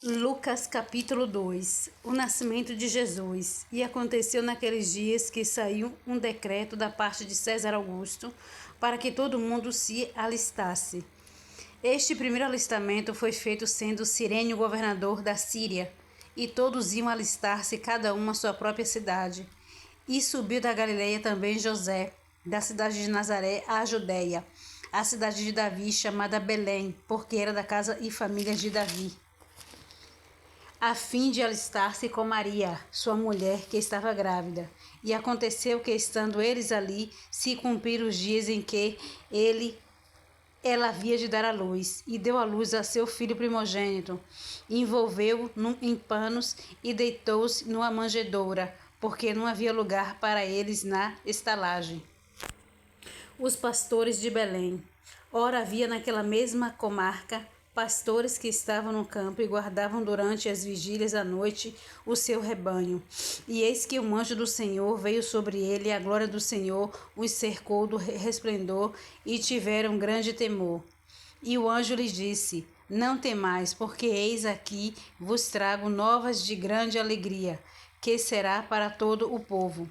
Lucas capítulo 2. O nascimento de Jesus. E aconteceu naqueles dias que saiu um decreto da parte de César Augusto para que todo mundo se alistasse. Este primeiro alistamento foi feito sendo Cirênio governador da Síria, e todos iam alistar-se, cada um à sua própria cidade. E subiu da Galileia também José, da cidade de Nazaré à Judeia, a cidade de Davi, chamada Belém, porque era da casa e família de Davi, a fim de alistar-se com Maria, sua mulher, que estava grávida. E aconteceu que, estando eles ali, se cumpriram os dias em que ela havia de dar à luz, e deu à luz a seu filho primogênito. Envolveu-o em panos e deitou-se numa manjedoura, porque não havia lugar para eles na estalagem. Os pastores de Belém. Ora, havia naquela mesma comarca pastores que estavam no campo e guardavam durante as vigílias da noite o seu rebanho. E eis que um anjo do Senhor veio sobre ele, e a glória do Senhor os cercou do resplendor, e tiveram grande temor. E o anjo lhes disse: Não temais, porque eis aqui vos trago novas de grande alegria, que será para todo o povo.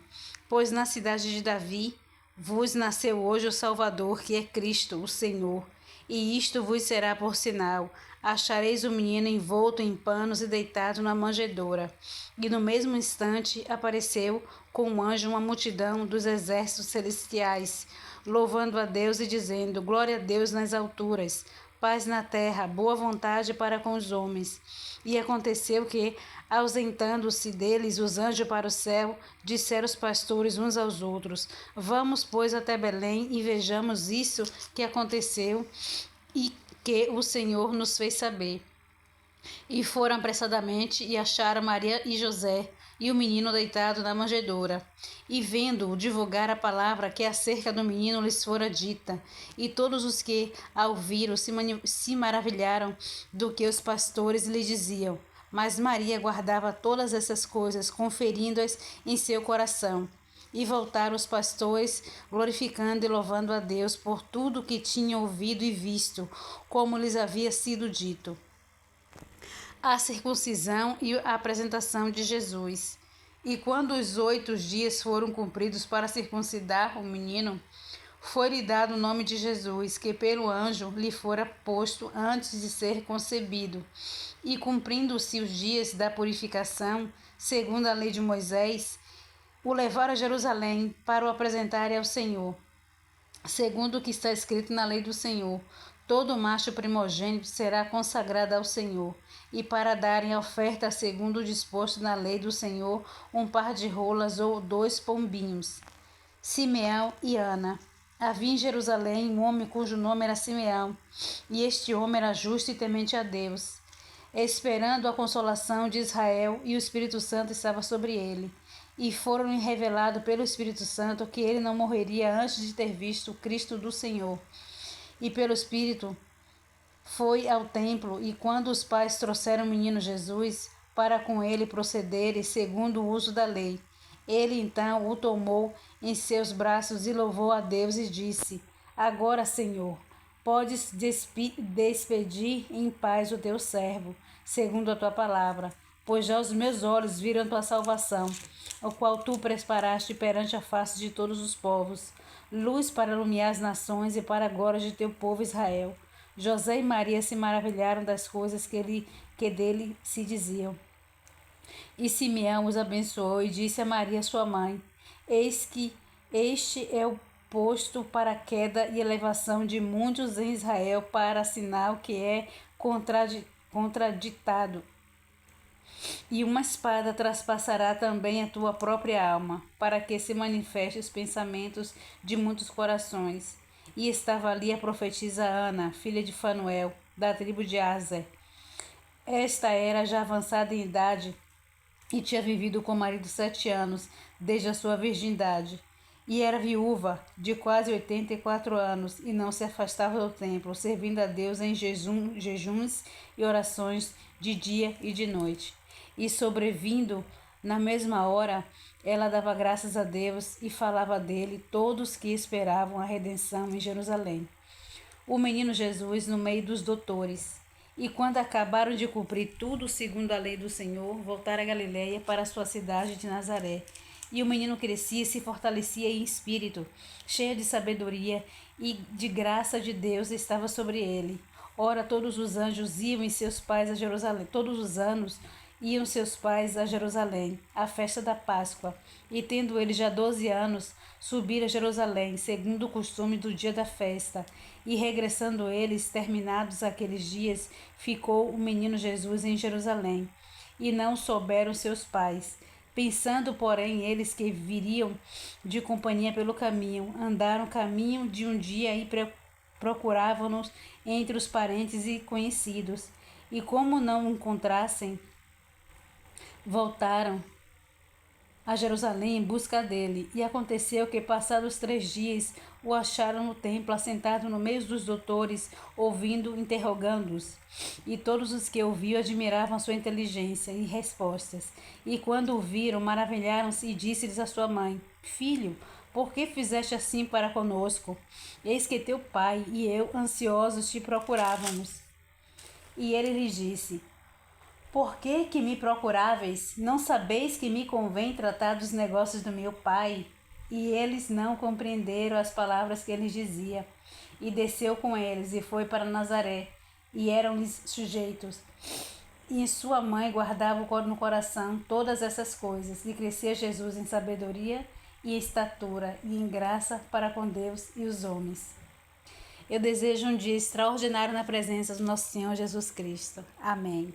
Pois na cidade de Davi vos nasceu hoje o Salvador, que é Cristo, o Senhor. E isto vos será por sinal: achareis o menino envolto em panos e deitado na manjedoura. E no mesmo instante apareceu com um anjo uma multidão dos exércitos celestiais, louvando a Deus e dizendo: Glória a Deus nas alturas, paz na terra, boa vontade para com os homens. E aconteceu que, ausentando-se deles os anjos para o céu, disseram os pastores uns aos outros: Vamos, pois, até Belém e vejamos isso que aconteceu e que o Senhor nos fez saber. E foram apressadamente e acharam Maria e José e o menino deitado na manjedoura. E vendo-o divulgar a palavra que acerca do menino lhes fora dita, e todos os que a ouviram se maravilharam do que os pastores lhe diziam. Mas Maria guardava todas essas coisas, conferindo-as em seu coração. E voltaram os pastores, glorificando e louvando a Deus por tudo que tinham ouvido e visto, como lhes havia sido dito. A circuncisão e a apresentação de Jesus. E quando os 8 dias foram cumpridos para circuncidar o menino, foi-lhe dado o nome de Jesus, que pelo anjo lhe fora posto antes de ser concebido. E cumprindo-se os dias da purificação, segundo a lei de Moisés, o levaram a Jerusalém para o apresentarem ao Senhor, segundo o que está escrito na lei do Senhor. Todo macho primogênito será consagrado ao Senhor, e para darem a oferta segundo o disposto na lei do Senhor, um par de rolas ou 2 pombinhos. Simeão e Ana. Havia em Jerusalém um homem cujo nome era Simeão, e este homem era justo e temente a Deus, esperando a consolação de Israel, e o Espírito Santo estava sobre ele. E foram-lhe revelado pelo Espírito Santo que ele não morreria antes de ter visto o Cristo do Senhor. E pelo Espírito foi ao templo, e quando os pais trouxeram o menino Jesus, para com ele procederem segundo o uso da lei, ele então o tomou em seus braços e louvou a Deus e disse: Agora, Senhor, podes despedir em paz o teu servo, segundo a tua palavra, pois já os meus olhos viram a tua salvação, o qual tu preparaste perante a face de todos os povos, luz para iluminar as nações e para a glória de teu povo Israel. José e Maria se maravilharam das coisas que dele se diziam. E Simeão os abençoou e disse a Maria, sua mãe: Eis que este é o posto para a queda e elevação de muitos em Israel, para sinal que é contraditado. E uma espada traspassará também a tua própria alma, para que se manifeste os pensamentos de muitos corações. E estava ali a profetisa Ana, filha de Fanuel, da tribo de Aser. Esta era já avançada em idade e tinha vivido com o marido 7 anos, desde a sua virgindade. E era viúva de quase 84 anos, e não se afastava do templo, servindo a Deus em jejuns e orações de dia e de noite. E sobrevindo na mesma hora, ela dava graças a Deus e falava dele todos que esperavam a redenção em Jerusalém. O menino Jesus no meio dos doutores. E quando acabaram de cumprir tudo segundo a lei do Senhor, voltaram a Galiléia para a sua cidade de Nazaré. E o menino crescia e se fortalecia em espírito, cheio de sabedoria, e de graça de Deus estava sobre ele. Ora, todos os anjos iam em seus pais a Jerusalém. Todos os anos iam seus pais a Jerusalém, à festa da Páscoa. E tendo ele já 12 anos, subiram a Jerusalém, segundo o costume do dia da festa. E regressando eles, terminados aqueles dias, ficou o menino Jesus em Jerusalém. E não souberam seus pais. Pensando, porém, eles que viriam de companhia pelo caminho, andaram caminho de um dia e procuravam-nos entre os parentes e conhecidos. E como não o encontrassem, voltaram a Jerusalém em busca dele. E aconteceu que, passados 3 dias, o acharam no templo, assentado no meio dos doutores, ouvindo, interrogando-os. E todos os que ouviam admiravam sua inteligência e respostas. E quando o viram, maravilharam-se e disse-lhes a sua mãe: Filho, por que fizeste assim para conosco? Eis que teu pai e eu, ansiosos, te procurávamos. E ele lhes disse: Por que me procuráveis? Não sabeis que me convém tratar dos negócios do meu pai? E eles não compreenderam as palavras que ele dizia. E desceu com eles e foi para Nazaré, e eram-lhes sujeitos. E sua mãe guardava no coração todas essas coisas, e crescia Jesus em sabedoria e estatura, e em graça para com Deus e os homens. Eu desejo um dia extraordinário na presença do nosso Senhor Jesus Cristo. Amém.